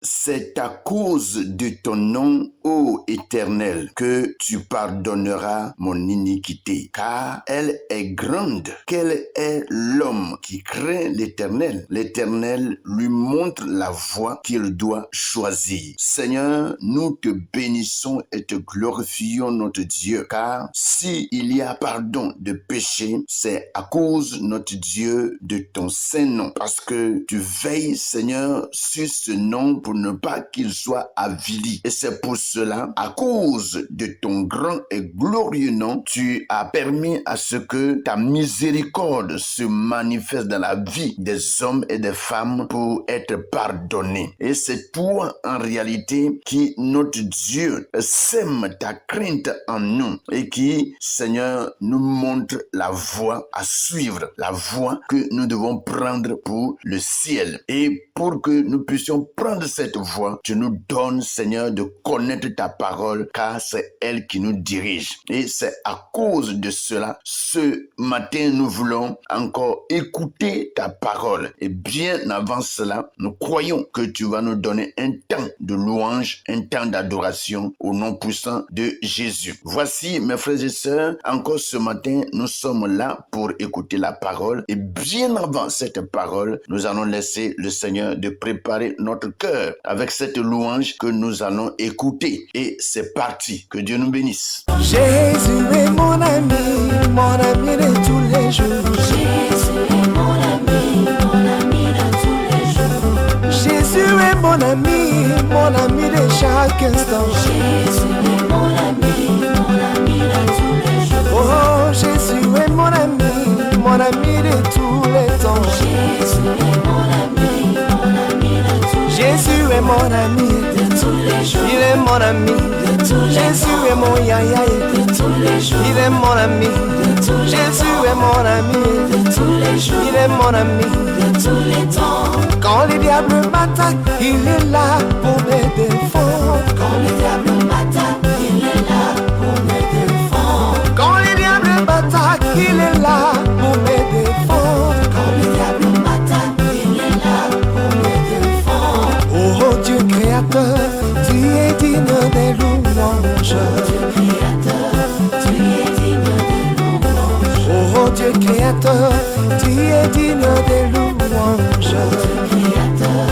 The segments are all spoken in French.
C'est à cause de ton nom, ô Éternel, que tu pardonneras mon iniquité, car elle est grande. Quel est l'homme qui craint l'Éternel? L'Éternel lui montre la voie qu'il doit choisir. Seigneur, nous te bénissons et te glorifions, notre Dieu, car s'il y a pardon de péché, c'est à cause, notre Dieu, de ton saint nom, parce que tu veilles, Seigneur, sur ce nom pour ne pas qu'il soit avili. Et c'est pour cela, à cause de ton grand et glorieux nom, tu as permis à ce que ta miséricorde se manifeste dans la vie des hommes et des femmes pour être pardonnés. Et c'est toi, en réalité, qui, notre Dieu, sème ta crainte en nous et qui, Seigneur, nous montre la voie à suivre, la voie que nous devons prendre pour le ciel. Et pour que nous puissions prendre cette voie, tu nous donnes, Seigneur, de connaître ta parole, car c'est elle qui nous dirige. Et c'est à cause de cela, ce matin, nous voulons encore écouter ta parole. Et bien avant cela, nous croyons que tu vas nous donner un temps de louange, un temps d'adoration au nom puissant de Jésus. Voici, mes frères et sœurs, encore ce matin, nous sommes là pour écouter la parole. Et bien avant cette parole, nous allons laisser le Seigneur de préparer notre cœur avec cette louange que nous allons écouter. Et c'est parti. Que Dieu nous bénisse. Jésus est mon ami de tous les jours. Jésus est mon ami de tous les jours. Jésus est mon ami de chaque instant. Jésus est mon ami de tous les jours. Oh, Jésus est mon ami de tous les temps. Jésus est mon ami de tous les jours. Jésus est mon ami de tous les jours. Il est mon ami de tous les Jésus temps. est mon yaya de tous les jours. Il est mon ami de tous les Jésus temps. est mon ami de tous les jours. Il est mon ami de tous les temps. Quand les diables m'attaquent, il est là pour me défendre. Quand le diable m'attaque, il est là pour me défendre. Quand les diables m'attaquent, il est là pour me défendre. Quand le diable m'attaque, il est là pour me défendre. Oh Dieu créateur, tu es digne des louanges. Dieu créateur, tu es digne de louange. Oh Dieu créateur, tu es digne des louanges. Dieu créateur,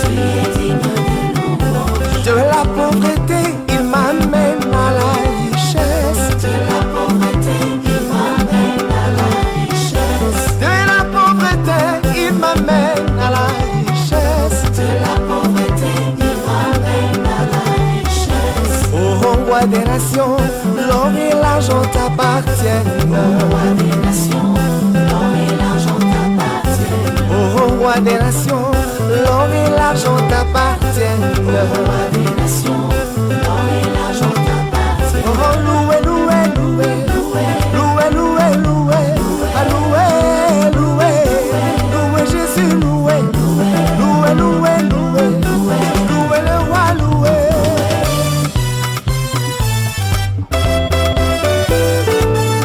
tu es digne de louange. De la pauvreté, il m'amène à la richesse. De la pauvreté, il m'amène à la richesse. De la pauvreté, il m'amène à la richesse. De la pauvreté, il m'amène à la richesse. Oh roi des nations, l'or et l'argent t'appartiennent. Roi des nations, l'or et l'argent t'appartiennent. Oh roi des nations, l'or et l'argent t'appartiennent. Roi des nations, l'or et l'argent t'appartiennent. Oh loué, loué, loué, loué, loué, loué, ah, loué, loué, loué Jésus, loué, loué, loué, loué, loué le roi, loué.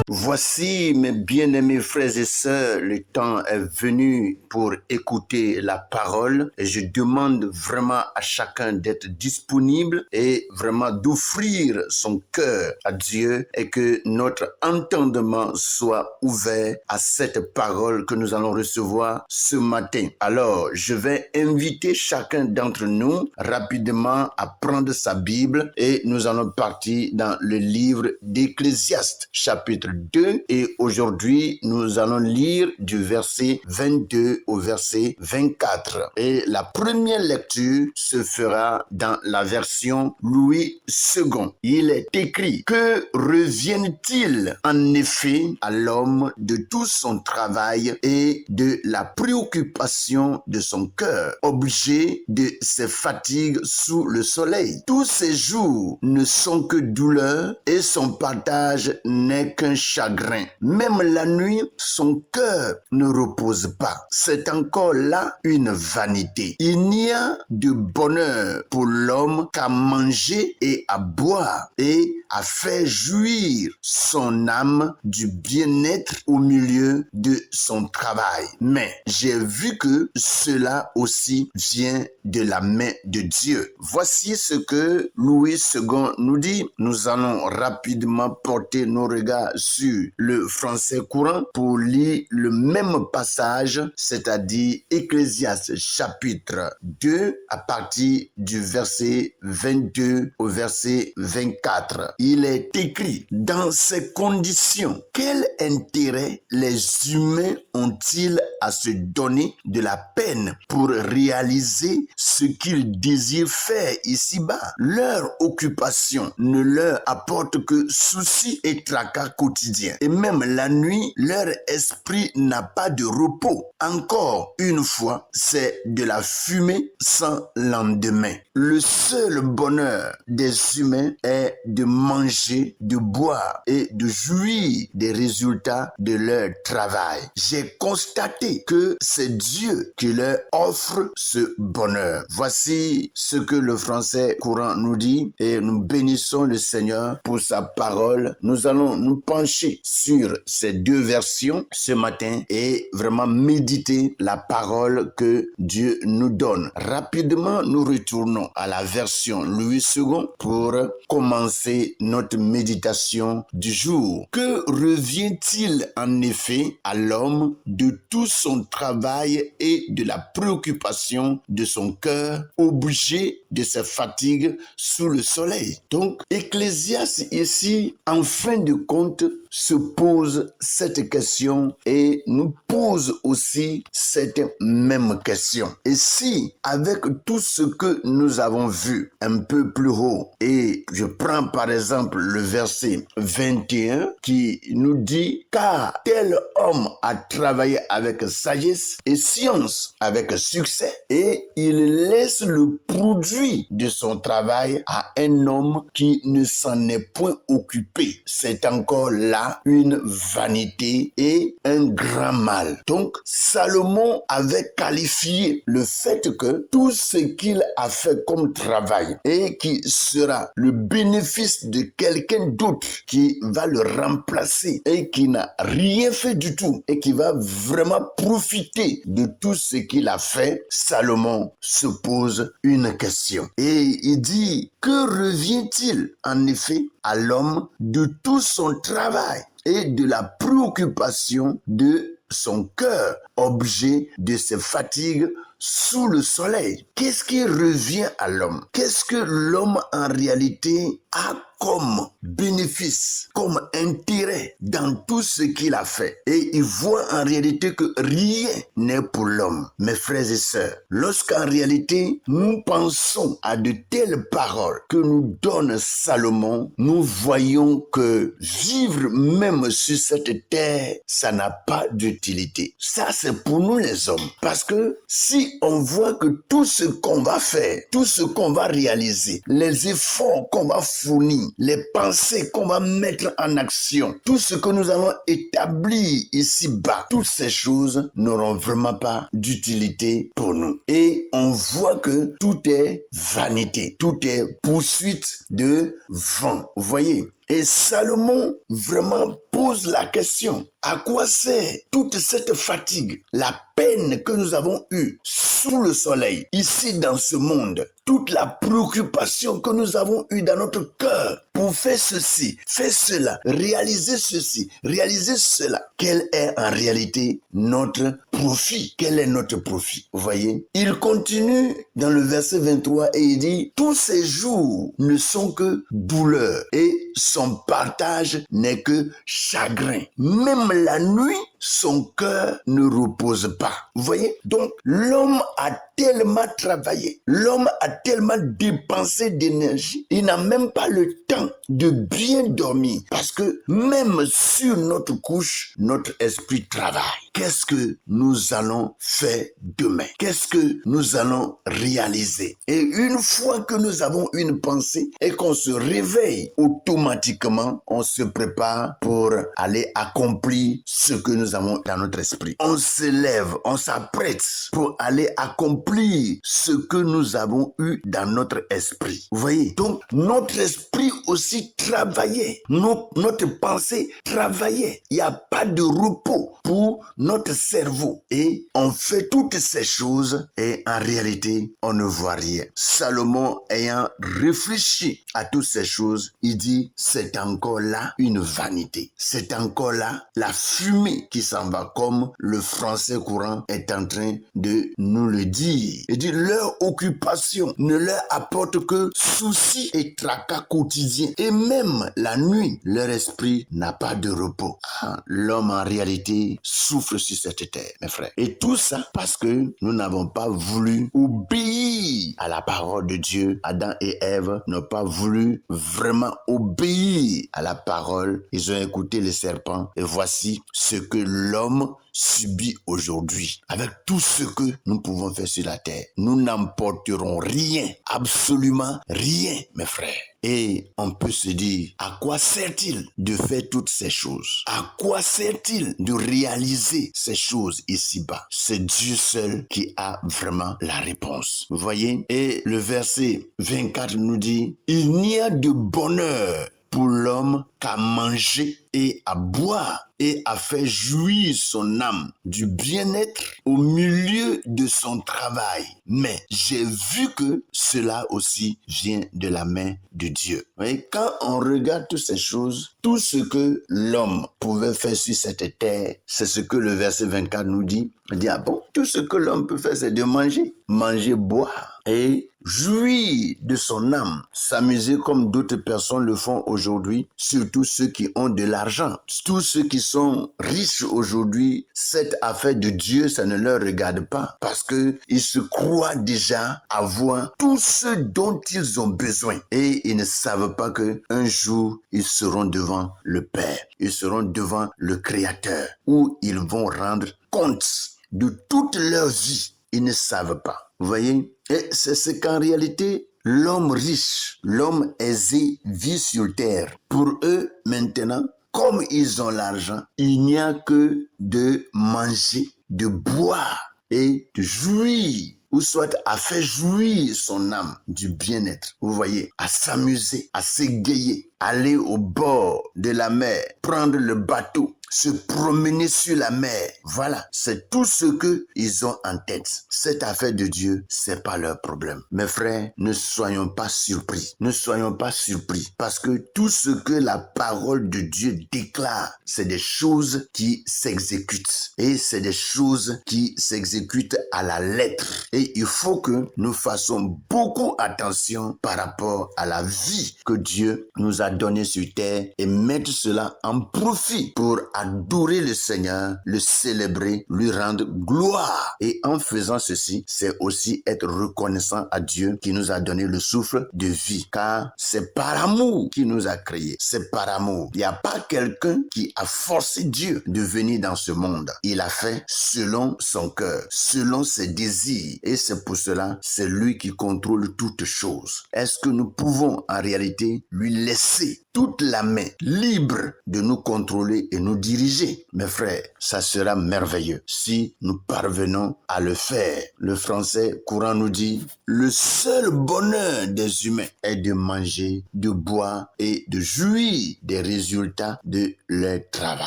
Voici, mes bien-aimés frères et sœurs, le temps est venu pour écouter la parole et je demande vraiment à chacun d'être disponible et vraiment d'offrir son cœur à Dieu et que notre entendement soit ouvert à cette parole que nous allons recevoir ce matin. Alors, je vais inviter chacun d'entre nous rapidement à prendre sa Bible et nous allons partir dans le livre d'Ecclésiaste, chapitre 2. Et aujourd'hui, nous allons lire du verset 22 au verset 24. Et la première lecture se fera dans la version Louis II. Il est écrit: que revienne-t-il en effet à l'homme de tout son travail et de la préoccupation de son cœur, objet de ses fatigues sous le soleil? Tous ses jours ne sont que douleur et son partage n'est qu'un chagrin. chagrin. Même la nuit, son cœur ne repose pas. C'est encore là une vanité. Il n'y a de bonheur pour l'homme qu'à manger et à boire et à faire jouir son âme du bien-être au milieu de son travail. Mais j'ai vu que cela aussi vient de la main de Dieu. Voici ce que Louis II nous dit. Nous allons rapidement porter nos regards sur le français courant pour lire le même passage, c'est-à-dire Ecclésiaste chapitre 2 à partir du verset 22 au verset 24. Il est écrit: dans ces conditions, quel intérêt les humains ont-ils à se donner de la peine pour réaliser ce qu'ils désirent faire ici-bas? Leur occupation ne leur apporte que soucis et tracas quotidiens. Et même la nuit, leur esprit n'a pas de repos. Encore une fois, c'est de la fumée sans lendemain. Le seul bonheur des humains est de manger, de boire et de jouir des résultats de leur travail. J'ai constaté que c'est Dieu qui leur offre ce bonheur. Voici ce que le français courant nous dit et nous bénissons le Seigneur pour sa parole. Nous allons nous pencher sur ces deux versions ce matin et vraiment méditer la parole que Dieu nous donne. Rapidement, nous retournons à la version Louis II pour commencer notre méditation du jour. Que revient-il en effet à l'homme de tout son travail et de la préoccupation de son cœur, objet de ses fatigues sous le soleil? Donc, Ecclésiaste ici, en fin de compte, se pose cette question et nous pose aussi cette même question. Et si, avec tout ce que nous avons vu un peu plus haut, et je prends par exemple le verset 21 qui nous dit: car tel homme a travaillé avec sagesse et science avec succès, et il laisse le produit de son travail à un homme qui ne s'en est point occupé. C'est encore là une vanité et un grand mal. Donc, Salomon avait qualifié le fait que tout ce qu'il a fait comme travail et qui sera le bénéfice de quelqu'un d'autre qui va le remplacer et qui n'a rien fait du tout et qui va vraiment profiter de tout ce qu'il a fait, Salomon se pose une question. Et il dit: que revient-il en effet à l'homme de tout son travail et de la préoccupation de son cœur, objet de ses fatigues sous le soleil? Qu'est-ce qui revient à l'homme? Qu'est-ce que l'homme en réalité a comme bénéfice, comme intérêt dans tout ce qu'il a fait? Et il voit en réalité que rien n'est pour l'homme. Mes frères et sœurs, lorsqu'en réalité nous pensons à de telles paroles que nous donne Salomon, nous voyons que vivre même sur cette terre, ça n'a pas d'utilité. Ça, c'est pour nous les hommes. Parce que si on voit que tout ce qu'on va faire, tout ce qu'on va réaliser, les efforts qu'on va fournir, les pensées qu'on va mettre en action, tout ce que nous allons établir ici-bas, toutes ces choses n'auront vraiment pas d'utilité pour nous. Et on voit que tout est vanité, tout est poursuite de vent. Vous voyez? Et Salomon vraiment pose la question: à quoi sert toute cette fatigue, la peine que nous avons eue sous le soleil, ici dans ce monde, toute la préoccupation que nous avons eue dans notre cœur pour faire ceci, faire cela, réaliser ceci, réaliser cela? Quel est en réalité notre profit? Quel est notre profit? Vous voyez? Il continue dans le verset 23 et il dit: tous ces jours ne sont que douleur et son partage n'est que chagrin. Même la nuit, son cœur ne repose pas. Vous voyez? Donc, l'homme a tellement travaillé, l'homme a tellement dépensé d'énergie, il n'a même pas le temps de bien dormir. Parce que même sur notre couche, notre esprit travaille. Qu'est-ce que nous allons faire demain? Qu'est-ce que nous allons réaliser? Et une fois que nous avons une pensée et qu'on se réveille, automatiquement, on se prépare pour aller accomplir ce que nous avons dans notre esprit. On se lève, on s'apprête pour aller accomplir ce que nous avons eu dans notre esprit. Vous voyez? Donc, notre esprit aussi travaillait. Notre pensée travaillait. Il n'y a pas de repos pour notre cerveau. Et on fait toutes ces choses et en réalité, on ne voit rien. Salomon, ayant réfléchi à toutes ces choses, il dit, c'est encore là une vanité. C'est encore là la fumée qui s'en va, comme le français courant est en train de nous le dire. Il dit, leur occupation ne leur apporte que soucis et tracas quotidiens. Et même la nuit, leur esprit n'a pas de repos. L'homme en réalité souffre sur cette terre, mes frères. Et tout ça parce que nous n'avons pas voulu obéir à la parole de Dieu. Adam et Ève n'ont pas voulu vraiment obéir à la parole. Ils ont écouté le serpent. Et voici ce que l'homme subit aujourd'hui. Avec tout ce que nous pouvons faire sur la terre, nous n'emporterons rien, absolument rien, mes frères. Et on peut se dire, à quoi sert-il de faire toutes ces choses? À quoi sert-il de réaliser ces choses ici-bas? C'est Dieu seul qui a vraiment la réponse. Vous voyez? Et le verset 24 nous dit, il n'y a de bonheur pour l'homme qu'à manger et à boire et à faire jouir son âme du bien-être au milieu de son travail. Mais j'ai vu que cela aussi vient de la main de Dieu. Et quand on regarde toutes ces choses, tout ce que l'homme pouvait faire sur cette terre, c'est ce que le verset 24 nous dit. On dit, ah bon, tout ce que l'homme peut faire, c'est de manger, boire et jouir de son âme, s'amuser comme d'autres personnes le font aujourd'hui, surtout ceux qui ont de l'argent. Tous ceux qui sont riches aujourd'hui, cette affaire de Dieu, ça ne leur regarde pas parce que ils se croient déjà avoir tout ce dont ils ont besoin et ils ne savent pas que un jour ils seront devant le Père, ils seront devant le Créateur où ils vont rendre compte de toute leur vie. Ils ne savent pas. Vous voyez? Et c'est ce qu'en réalité, l'homme riche, l'homme aisé vit sur terre. Pour eux, maintenant, comme ils ont l'argent, il n'y a que de manger, de boire et de jouir, ou soit à faire jouir son âme du bien-être. Vous voyez, à s'amuser, à s'égayer, aller au bord de la mer, prendre le bateau, se promener sur la mer. Voilà, c'est tout ce que ils ont en tête. Cette affaire de Dieu, c'est pas leur problème. Mes frères, ne soyons pas surpris. Ne soyons pas surpris parce que tout ce que la parole de Dieu déclare, c'est des choses qui s'exécutent. Et c'est des choses qui s'exécutent à la lettre. Et il faut que nous fassions beaucoup attention par rapport à la vie que Dieu nous a donnée sur terre et mettre cela en profit pour adorer le Seigneur, le célébrer, lui rendre gloire. Et en faisant ceci, c'est aussi être reconnaissant à Dieu qui nous a donné le souffle de vie. Car c'est par amour qu'il nous a créés. C'est par amour. Il n'y a pas quelqu'un qui a forcé Dieu de venir dans ce monde. Il a fait selon son cœur, selon ses désirs. Et c'est pour cela, c'est lui qui contrôle toutes choses. Est-ce que nous pouvons en réalité lui laisser toute la main libre de nous contrôler et nous diriger? Mes frères, ça sera merveilleux si nous parvenons à le faire. Le français courant nous dit, le seul bonheur des humains est de manger, de boire et de jouir des résultats de leur travail.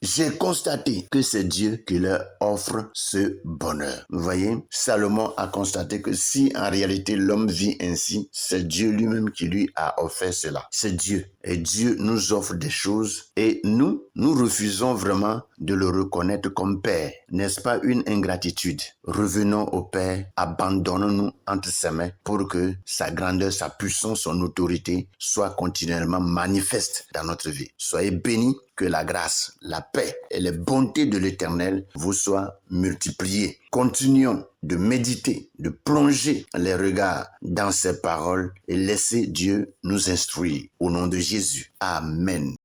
J'ai constaté que c'est Dieu qui leur offre ce bonheur. Vous voyez, Salomon a constaté que si en réalité l'homme vit ainsi, c'est Dieu lui-même qui lui a offert cela. C'est Dieu. Et Dieu nous offre des choses et nous refusons vraiment de le reconnaître comme Père. N'est-ce pas une ingratitude? Revenons au Père, abandonnons-nous entre ses mains pour que sa grandeur, sa puissance, son autorité soient continuellement manifestes dans notre vie. Soyez bénis Que la grâce, la paix et les bontés de l'Éternel vous soient multipliées. Continuons de méditer, de plonger les regards dans ses paroles et laisser Dieu nous instruire. Au nom de Jésus. Amen.